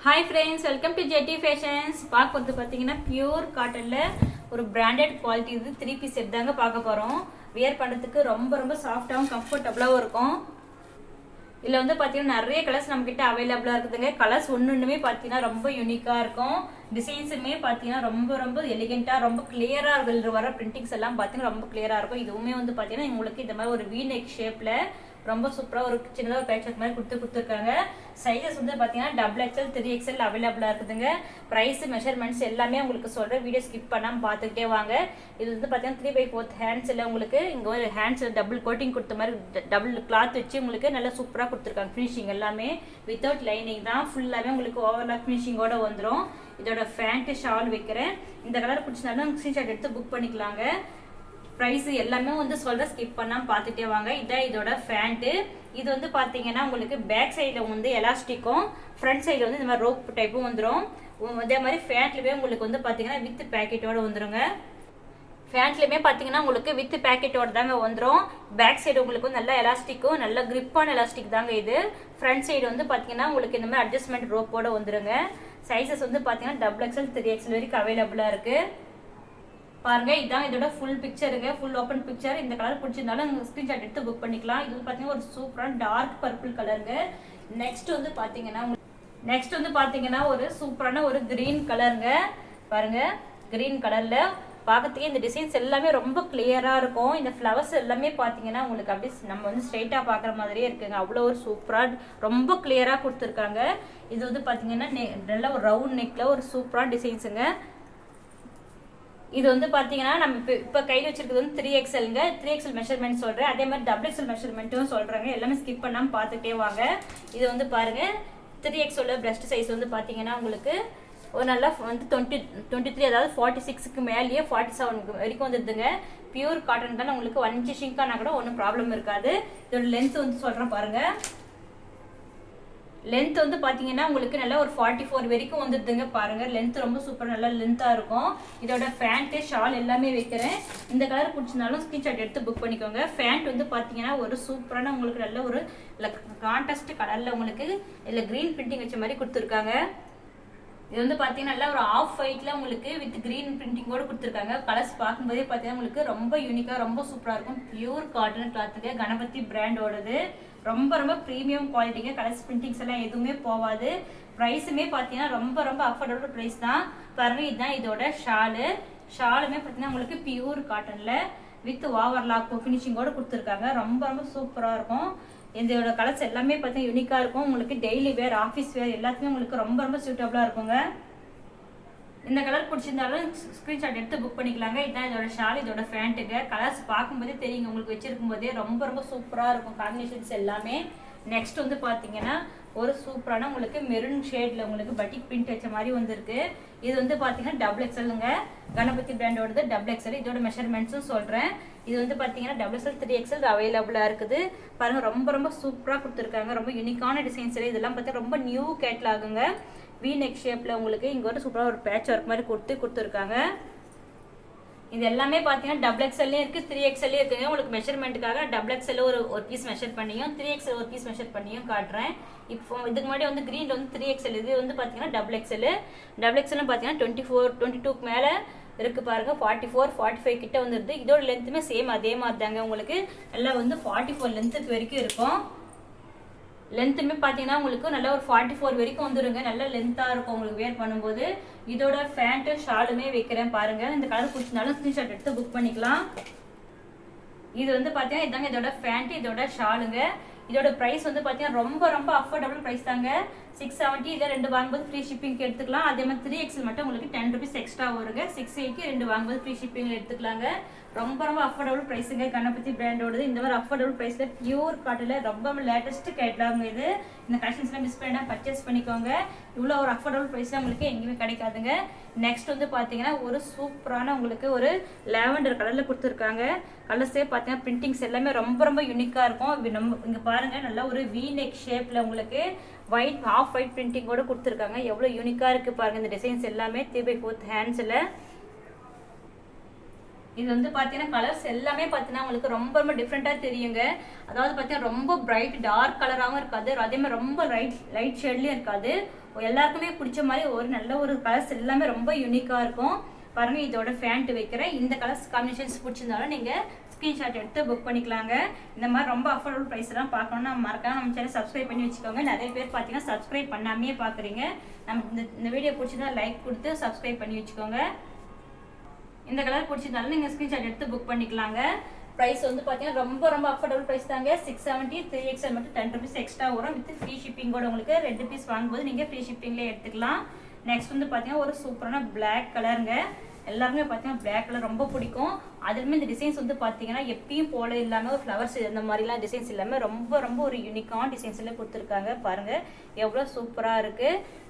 Hi friends, welcome to JT Fashions. பார்க்கிறது பாத்தீங்கன்னா pure காட்டன்ல ஒரு பிராண்டட் குவாலிட்டி இது 3 பீஸ் செட் தாங்க பார்க்க போறோம். வியர் பண்றதுக்கு ரொம்ப சாஃப்ட்டாவும் கம்ஃபர்ட்டபிளாவும் இருக்கும். இதுல வந்து பாத்தீங்கன்னா நிறைய கலர்ஸ் நம்ம கிட்ட அவைலபிளா இருக்குதுங்க. கலர்ஸ் ஒண்ணுமே பாத்தீங்கன்னா ரொம்ப யூனிக்கா இருக்கும். டிசைன்ஸுமே பாத்தீங்கன்னா ரொம்ப எலிகென்ட்டா ரொம்ப கிளியரா இருக்கு. வர பிரிண்டிங்ஸ் எல்லாம் பாத்தீங்கன்னா ரொம்ப கிளியரா இருக்கும். இதுவுமே வந்து பாத்தீங்கன்னா உங்களுக்கு இந்த மாதிரி ஒரு வி நெக் ஷேப்ல ரொம்ப சூப்பரா ஒரு சின்னதா ஒரு பேட்ச் ஒர்க் மாதிரி கொடுத்துருக்காங்க. சைஸஸ் வந்து பாத்தீங்கன்னா XXL 3XL அவைலபிளா இருக்குதுங்க. பிரைஸ் மெஷர்மெண்ட்ஸ் எல்லாமே உங்களுக்கு சொல்றேன். வீடியோ ஸ்கிப் பண்ணாம பாத்துக்கிட்டே வாங்க. இது வந்து பாத்தீங்கன்னா 3/4 ஹேண்ட்ஸ்ல உங்களுக்கு இங்க ஒரு ஹேண்ட்ஸ்ல டபுள் கோட்டிங் கொடுத்த மாதிரி டபுள் கிளாத் வச்சு உங்களுக்கு நல்லா சூப்பரா கொடுத்துருக்காங்க. ஃபினிஷிங் எல்லாமே வித்தவுட் லைனிங் தான். ஃபுல்லாவே உங்களுக்கு ஓவர்லாக் ஃபினிஷிங்கோட வந்துடும். இதோட ஃபேண்ட் ஷால் வைக்கிறேன். இந்த கலர் பிடிச்சிருந்தாலும் ஸ்கிரீன்ஷாட் எடுத்து புக் பண்ணிக்கலாங்க. பிரைஸ் எல்லாமே வந்து சொல்ற ஸ்கிப் பண்ணாம பாத்துட்டே வாங்க. இதான் இதோட ஃபேண்ட். இது வந்து பாத்தீங்கன்னா உங்களுக்கு பேக் சைடுல வந்து எலாஸ்டிக்கும் ஃப்ரண்ட் சைடுல வந்து இந்த மாதிரி ரோப் டைப்பும் வந்துடும். அதே மாதிரி ஃபேண்ட்லயே உங்களுக்கு வந்து பாத்தீங்கன்னா வித் பேக்கெட்டோட வந்துருங்க. ஃபேண்ட்லயுமே பாத்தீங்கன்னா உங்களுக்கு வித் பேக்கெட்டோட தாங்க வந்துடும். பேக் சைடு உங்களுக்கு நல்ல எலாஸ்டிக்கும் நல்ல கிரிப்பான எலாஸ்டிக் தாங்க இது. ஃப்ரண்ட் சைடு வந்து பாத்தீங்கன்னா உங்களுக்கு இந்த மாதிரி அட்ஜஸ்ட்மெண்ட் ரோப்போட வந்துருங்க. சைஸஸ் வந்து பாத்தீங்கன்னா XXL 3XL வரைக்கும் அவைலபிளா இருக்கு. பாருங்க, இதான் இதோட ஃபுல் பிக்சருங்க. Full open picture. இந்த கலர் பிடிச்சிருந்தாலும் ஸ்கிரீன்ஷாட் எடுத்து புக் பண்ணிக்கலாம். இது வந்து பாத்தீங்கன்னா ஒரு சூப்பரான டார்க் பர்பிள் கலருங்க. நெக்ஸ்ட் வந்து பாத்தீங்கன்னா ஒரு சூப்பரான ஒரு கிரீன் கலருங்க. பாருங்க, கிரீன் கலர்ல பார்க்கறதுக்கே இந்த டிசைன்ஸ் எல்லாமே ரொம்ப கிளியரா இருக்கும். இந்த ஃப்ளவர்ஸ் எல்லாமே பாத்தீங்கன்னா உங்களுக்கு அப்படியே நம்ம வந்து ஸ்ட்ரைட்டா பாக்குற மாதிரியே இருக்குங்க. அவ்வளோ ஒரு சூப்பரா ரொம்ப கிளியரா கொடுத்துருக்காங்க. இது வந்து பாத்தீங்கன்னா நல்ல ஒரு ரவுண்ட் நெக்ல ஒரு சூப்பரான டிசைன்ஸுங்க. இது வந்து பாத்தீங்கன்னா நம்ம இப்ப கையில் வச்சிருக்கிறது வந்து 3XLங்க. 3XL மெஷர்மெண்ட் சொல்றேன். அதே மாதிரி XXL மெஷர்மெண்ட்டும் சொல்றாங்க. எல்லாமே ஸ்கிப் பண்ணாம பாத்துட்டே வாங்க. இது வந்து பாருங்க 3XL பிரஸ்ட் சைஸ் வந்து பாத்தீங்கன்னா உங்களுக்கு ஒரு நல்லா வந்து 23 அதாவது 46க்கு மேலேயே 47 வரைக்கும் வந்துருதுங்க. பியூர் காட்டன் தானே. உங்களுக்கு 1 இன்ச் ஷிங்கானா கூட ஒன்றும் ப்ராப்ளம் இருக்காது. இதோட லென்த் வந்து சொல்றேன் பாருங்க. லென்த் வந்து பாத்தீங்கன்னா உங்களுக்கு நல்லா ஒரு 44 வரைக்கும் வந்துடுதுங்க. பாருங்க, லென்த் ரொம்ப சூப்பர் நல்லா லென்த்தா இருக்கும். இதோட ஃபேண்ட் ஷால் எல்லாமே வைக்கிறேன். இந்த கலர் பிடிச்சிருந்தாலும் ஸ்கிரீன்ஷாட் எடுத்து புக் பண்ணிக்கோங்க. ஃபேண்ட் வந்து பாத்தீங்கன்னா ஒரு சூப்பரான உங்களுக்கு நல்ல ஒரு கான்ட்ராஸ்ட் கலர்ல உங்களுக்கு இல்ல கிரீன் பிரிண்டிங் வச்ச மாதிரி கொடுத்துருக்காங்க. இது வந்து பாத்தீங்கன்னா நல்லா ஒரு ஆஃப் ஒயிட்ல உங்களுக்கு வித் கிரீன் பிரிண்டிங்கோட கொடுத்துருக்காங்க. கலர்ஸ் பார்க்கும்போதே பாத்தீங்கன்னா உங்களுக்கு ரொம்ப யூனிக்கா ரொம்ப சூப்பரா இருக்கும். பியூர் காட்டன் கிளாத்துக்கு கணபதி பிராண்டோடது. ரொம்ப ப்ரீமியம் குவாலிட்டிங்க. கலர்ஸ் பிரிண்டிங்ஸ் எல்லாம் எதுவுமே போவாது. பிரைஸுமே பாத்தீங்கன்னா ரொம்ப அஃபோர்டபுள் பிரைஸ் தான். பாருங்க, இதுதான் இதோட ஷாலுமே பாத்தீங்கன்னா உங்களுக்கு பியூர் காட்டன்ல வித் ஓவர்லாக் பினிஷிங்கோட கொடுத்துருக்காங்க. ரொம்ப சூப்பரா இருக்கும். இதோட கலர்ஸ் எல்லாமே பார்த்தீங்கன்னா யூனிக்கா இருக்கும். உங்களுக்கு டெய்லி வேர் ஆஃபீஸ் வேர் எல்லாத்துக்குமே உங்களுக்கு ரொம்ப சூட்டபிளா இருக்குங்க. இந்த கலர் பிடிச்சிருந்தாலும் ஸ்கிரீன்ஷாட் எடுத்து புக் பண்ணிக்கலாங்க. இதான் இதோட ஷால், இதோட ஃபேண்ட்டுங்க. கலர்ஸ் பார்க்கும்போதே தெரியுங்க உங்களுக்கு. வச்சிருக்கும் போதே ரொம்ப சூப்பரா இருக்கும் காம்பினேஷன்ஸ் எல்லாமே. நெக்ஸ்ட் வந்து பாத்தீங்கன்னா ஒரு சூப்பரான உங்களுக்கு மெரூன் ஷேட்ல உங்களுக்கு பட்டிக் பிரிண்ட் வச்ச மாதிரி வந்திருக்கு. இது வந்து பாத்தீங்கன்னா XXLங்க. கணபதி பிராண்டோடது XXL. இதோட மெஷர்மெண்ட்ஸும் சொல்றேன். இது வந்து பாத்தீங்கன்னா XXL 3XL அவைலபிளா இருக்குது. பாருங்க, ரொம்ப சூப்பரா கொடுத்துருக்காங்க. ரொம்ப யூனிக்கான டிசைன்ஸ். இதெல்லாம் பார்த்தா ரொம்ப நியூ கேட்லாகுங்க. வி நெக் ஷேப்ல உங்களுக்கு இங்க ஒரு சூப்பரா ஒரு பேட்ச் ஒர்க் மாதிரி கொடுத்துருக்காங்க. இது எல்லாமே பாத்தீங்கன்னா XXL இருக்கு 3XL இருக்குங்க. உங்களுக்கு மெஷர்மெண்ட்டுக்காக XXL ஒரு பீஸ் மெஷர் பண்ணியும் 3XL ஒரு பீஸ் மெஷர் பண்ணியும் காட்டுறேன். இப்போ இதுக்கு முன்னாடி வந்து கிரீன்ல வந்து 3XL, இது வந்து பாத்தீங்கன்னா XXL பாத்தீங்கன்னா 24 22க்கு மேல இருக்கு. பாருங்க, 44 45 கிட்ட வந்துருது. இதோட லென்த்துமே சேம் அதே மாதிரி தாங்க. உங்களுக்கு எல்லாம் வந்து 44 லென்த்துக்கு வரைக்கும் இருக்கும். லென்த்துமே பாத்தீங்கன்னா உங்களுக்கு நல்ல ஒரு 44 வரைக்கும் வந்துருங்க. நல்ல லென்த்தா இருக்கும் உங்களுக்கு வேர் பண்ணும்போது. இதோட ஃபேண்ட் ஷாலுமே வைக்கிறேன். பாருங்க, இந்த கலர் பிடிச்சிருந்தாலும் ஸ்கிரீன்ஷாட் எடுத்து புக் பண்ணிக்கலாம். இது வந்து பாத்தீங்கன்னா இதாங்க இதோட ஃபேண்ட், இதோட ஷாலுங்க. இதோட பிரைஸ் வந்து பாத்தீங்கன்னா ரொம்ப அஃபோர்டபுள் பிரைஸ் தாங்க. 670. இதில் 2 வாங்கும்போது ஃப்ரீ ஷிப்பிங் எடுத்துக்கலாம். அதே மாதிரி 3XL மட்டும் உங்களுக்கு 10 rupees எக்ஸ்ட்ரா வருங்க. 680 2 வாங்கும்போது ஃப்ரீ ஷிப்பிங் எடுத்துக்கலாங்க. ரொம்ப அஃபோர்டபுள் பிரைஸுங்க. கணபதி பிராண்டோடது. இந்த மாதிரி அஃபோர்டபுள் பிரைஸ்ல பியூர் காட்டன்ல ரொம்ப லேட்டஸ்ட் கேட்லாங்க இது. இந்த கலெக்ஷன்ஸ்லாம் மிஸ் பண்ணா பர்ச்சேஸ் பண்ணிக்கோங்க. இவ்வளோ ஒரு அஃபோர்டபுள் பிரைஸ்ல உங்களுக்கு எங்கேயுமே கிடைக்காதுங்க. நெக்ஸ்ட் வந்து பாத்தீங்கன்னா ஒரு சூப்பரான உங்களுக்கு ஒரு லாவெண்டர் கலர்ல கொடுத்துருக்காங்க. கலர்ஸே பாத்தீங்கன்னா பிரிண்டிங்ஸ் எல்லாமே ரொம்ப யூனிக்கா இருக்கும். இங்க பாருங்க, நல்லா ஒரு வி நெக் ஷேப்ல உங்களுக்கு ஒயிட் ஆஃப் ஒயிட் பிரிண்டிங்கோட கொடுத்துருக்காங்க. எவ்வளவு யூனிக்கா இருக்கு பாருங்க. இந்த டிசைன்ஸ் எல்லாமே 3/4 ஹேண்ட்ஸ்ல இது வந்து பார்த்தீங்கன்னா கலர்ஸ் எல்லாமே பார்த்தீங்கன்னா உங்களுக்கு ரொம்ப ரொம்ப டிஃப்ரெண்ட்டாக தெரியுங்க. அதாவது பார்த்தீங்கன்னா ரொம்ப பிரைட் டார்க் கலராகவும் இருக்காது, அதே மாதிரி ரொம்ப லைட் ஷேட்லேயும் இருக்காது. எல்லாருக்குமே பிடிச்ச மாதிரி ஒரு நல்ல ஒரு கலர்ஸ் எல்லாமே ரொம்ப யூனிக்காக இருக்கும். பாருங்க இதோட ஃபேண்ட் வைக்கிறேன். இந்த கலர்ஸ் காம்பினேஷன்ஸ் பிடிச்சிருந்தாலும் நீங்கள் ஸ்க்ரீன்ஷாட் எடுத்து புக் பண்ணிக்கலாங்க. இந்த மாதிரி ரொம்ப அஃபோர்டபுள் ப்ரைஸ் எல்லாம் பார்க்கணும்னா மறக்காம நம்ம சேனல் சப்ஸ்கிரைப் பண்ணி வச்சுக்கோங்க. நிறைய பேர் பார்த்தீங்கன்னா சப்ஸ்கிரைப் பண்ணாமே பார்க்குறீங்க. நம்ம இந்த வீடியோ பிடிச்சிருந்தா லைக் கொடுத்து சப்ஸ்கிரைப் பண்ணி வச்சுக்கோங்க. இந்த கலர் பிடிச்சிருந்தாலும் நீங்கள் ஸ்க்ரீன்ஷாட் எடுத்து புக் பண்ணிக்கலாங்க. ப்ரைஸ் வந்து பார்த்தீங்கன்னா ரொம்ப ரொம்ப அஃபோர்டபுள் ப்ரைஸ் தாங்க. 670 3XL மட்டும் 10 rupees எக்ஸ்ட்ரா வரும். வித் ஃப்ரீ ஷிப்பிங்கோட உங்களுக்கு 2 பீஸ் வாங்கும்போது நீங்கள் ஃப்ரீ ஷிப்பிங்லேயே எடுத்துக்கலாம். நெக்ஸ்ட் வந்து பார்த்தீங்கன்னா ஒரு சூப்பரான பிளாக் கலருங்க. எல்லாருமே பார்த்தீங்கன்னா பிளாக் கலர் ரொம்ப பிடிக்கும். அதுலேயுமே இந்த டிசைன்ஸ் வந்து பார்த்தீங்கன்னா எப்பயும் போல இல்லாமல் ஒரு ஃப்ளவர்ஸ் இந்த மாதிரிலாம் டிசைன்ஸ் இல்லாமல் ரொம்ப ரொம்ப ஒரு யூனிக்கான டிசைன்ஸ் எல்லாம் கொடுத்துருக்காங்க. பாருங்கள் எவ்வளோ சூப்பராக இருக்குது.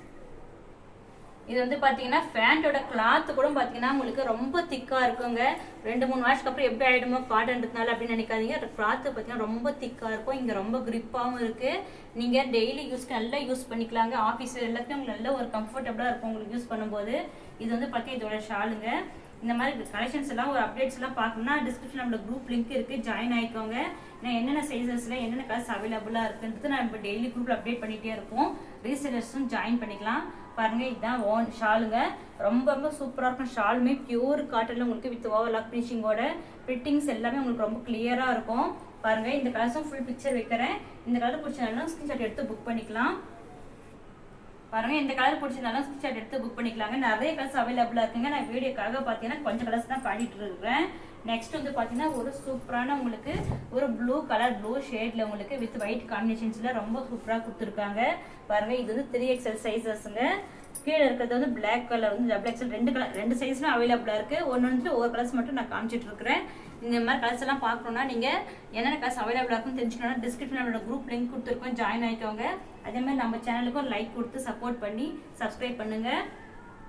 இது வந்து பார்த்தீங்கன்னா ஃபேண்டோட கிளாத் கூட பார்த்தீங்கன்னா உங்களுக்கு ரொம்ப திக்காக இருக்குங்க. 2-3 வாஷ்க்கு அப்புறம் எப்படி ஆகிடுமோ காட்டன்றதுனால அப்படின்னு நினைக்காதீங்க. கிளாத்து பார்த்தீங்கன்னா ரொம்ப திக்காக இருக்கும். இங்கே ரொம்ப கிரிப்பாகவும் இருக்குது. நீங்கள் டெய்லி யூஸ்க்கு நல்லா யூஸ் பண்ணிக்கலாங்க. ஆஃபீஸ் எல்லாத்தையும் உங்களுக்கு நல்ல ஒரு கம்ஃபர்டபுளாக இருக்கும் உங்களுக்கு யூஸ் பண்ணும்போது. இது வந்து பார்த்தீங்கன்னா இதோட ஷாலுங்க. இந்த மாதிரி கலெக்ஷன்ஸ் எல்லாம் ஒரு அப்டேட்ஸ் எல்லாம் பார்க்கணும்னா டிஸ்கிரிப்ஷன் நம்மளோட குரூப் லிங்க் இருக்குது, ஜாயின் ஆகிக்கோங்க. நான் என்னென்ன சைஸஸில் என்னென்ன கலர்ஸ் அவைலபிளாக இருக்குன்றது நான் இப்போ டெய்லி குரூப்பில் அப்டேட் பண்ணிகிட்டே இருப்போம். ரீசெலர்ஸும் ஜாயின் பண்ணிக்கலாம். பாருங்கள் இதுதான் ஓன் ஷாலுங்க. ரொம்ப ரொம்ப சூப்பராக இருக்கும். ஷாலுமே பியூர் காட்டனில் உங்களுக்கு வித் ஓவர்லாக் ஃபினிஷிங்கோட ஃபிட்டிங்ஸ் எல்லாமே உங்களுக்கு ரொம்ப கிளியராக இருக்கும். பாருங்கள் இந்த கலர்ஸும் ஃபுல் பிக்சர் வைக்கிறேன். இந்த கலர் பிடிச்சனாலும் ஸ்க்ரீன்ஷாட் எடுத்து புக் பண்ணிக்கலாம். பாருங்க இந்த கலர் பிடிச்சிருந்தாலும் ஸ்க்ரீன்ஷாட் எடுத்து புக் பண்ணிக்கலாங்க. நிறைய கலர்ஸ் அவைலபிளாக இருக்குங்க. நான் வீடியோக்காக பார்த்தீங்கன்னா கொஞ்சம் கலர்ஸ் தான் காட்டிட்டு இருக்கிறேன். நெக்ஸ்ட் வந்து பார்த்தீங்கன்னா ஒரு சூப்பரான உங்களுக்கு ஒரு ப்ளூ கலர் ப்ளூ ஷேட்ல உங்களுக்கு வித் ஒயிட் காம்பினேஷன்ஸ்ல ரொம்ப சூப்பராக கொடுத்துருக்காங்க. பாருங்க இது வந்து 3XL சைஸஸ்ங்க. கீழே இருக்கிறது வந்து பிளாக் கலர் வந்து XXL ரெண்டு சைஸ்மே அவைலபிளாக இருக்குது. ஒன்று ஒவ்வொரு கலர்ஸ் மட்டும் நான் காமிச்சிட்டு இருக்கிறேன். இந்த மாதிரி கலர்ஸ் எல்லாம் பார்க்கணும்னா நீங்கள் என்னென்ன கலர்ஸ் அவைலபிளாக இருக்குன்னு தெரிஞ்சுக்கணும்னா டிஸ்கிரிப்ஷனில் நம்மளோட குரூப் லிங்க் கொடுத்துருக்கோம், ஜாயின் ஆகிக்கோங்க. அதேமாதிரி நம்ம சேனலுக்கும் லைக் கொடுத்து சப்போர்ட் பண்ணி சப்ஸ்கிரைப் பண்ணுங்கள்.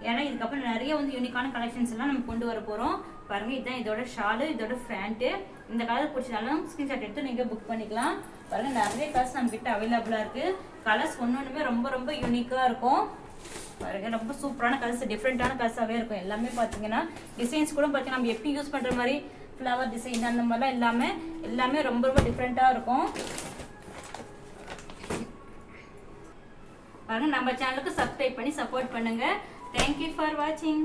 ஏன்னா இதுக்கப்புறம் நிறைய வந்து யூனிக்கான கலெக்ஷன்ஸ் எல்லாம் நம்ம கொண்டு வர போகிறோம். பாருங்கள் இதுதான் இதோட ஷாலு, இதோட ஃபேண்ட்டு. இந்த கலர் பிடிச்சாலும் ஸ்க்ரீன்ஷாட் எடுத்து நீங்கள் புக் பண்ணிக்கலாம். பாருங்கள் நிறைய கலர்ஸ் நம்மகிட்ட அவைலபிளாக இருக்குது. கலர்ஸ் ஒன்றுமே ரொம்ப ரொம்ப யூனிக்காக இருக்கும். பாருங்க ரொம்ப சூப்பரான கலர்ஸ், டிஃப்ரெண்டான கலர்ஸாகவே இருக்கும். எல்லாமே பார்த்தீங்கன்னா டிசைன்ஸ் கூட பார்த்தீங்கன்னா நம்ம எப்படி யூஸ் பண்ணுற மாதிரி ஃப்ளவர் டிசைன் அந்த மாதிரிலாம் எல்லாமே ரொம்ப ரொம்ப டிஃப்ரெண்ட்டாக இருக்கும். பாருங்க நம்ம சேனலுக்கு சப்ஸ்கிரைப் பண்ணி சப்போர்ட் பண்ணுங்க. தேங்க்யூ ஃபார் வாட்சிங்.